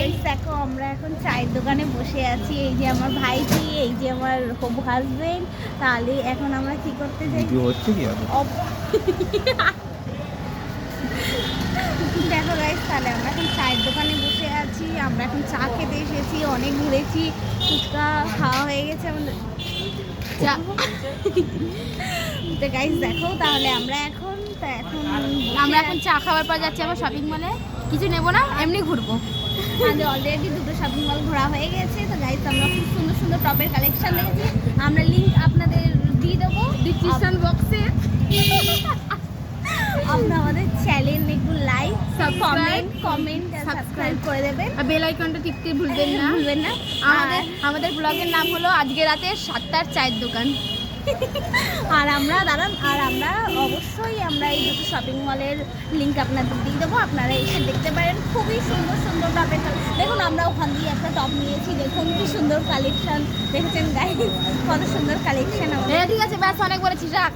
Guys দেখো আমরা এখন চায়ের দোকানে বসে আছি। এই যে আমার ভাইজি, এই যে আমার হবু হাজবেন্ড। তাহলে এখন আমরা কি করতে যাই? ভিডিও হচ্ছে কি এখন? দেখো গাইস, তাহলে আমরা এখন চায়ের দোকানে বসে আছি। আমরা এখন চা খেতে এসেছি, অনেক ঘুরেছি, ফুচকা খাওয়া হয়ে গেছে আমাদের। তো গাইস দেখো, তাহলে আমরা এখন চা খাওয়ার পর যাচ্ছি আবার শপিং মলে। কিছু নেবো না, এমনি ঘুরবো। আমাদের অলরেডি দুটো শপিং মল ঘোরা হয়ে গেছে। তো গাইস আমরা খুব সুন্দর সুন্দর টপের কালেকশন দেখেছি। আমরা লিংক আপনাদের দিয়ে দেবো ডিসক্রিপশন বক্সে। আপনারা আমাদের চ্যানেল একটু লাইক, Subscribe, কমেন্ট সাবস্ক্রাইব করে দেবেন। আর বেল আইকনটা টিপতে ভুলবেন না। ভুলবেন না। আমাদের ব্লগের নাম হলো আজকে রাতে 7টার চায়ের দোকান। আর আমরা অবশ্যই আমরা এই দুটো শপিং মলের লিংক আপনাদের দিয়ে দেবো। আপনারা এসে দেখতে পারেন, খুবই সুন্দর সুন্দর টপের দেখুন। আমরা ওখান দিয়ে একটা টপ নিয়েছি, দেখুন কি সুন্দর কালেকশন। দেখেছেন গাইস, কত সুন্দর কালেকশন আমাদের। ঠিক আছে, ব্যাস অনেক বলেছিস, রাখ।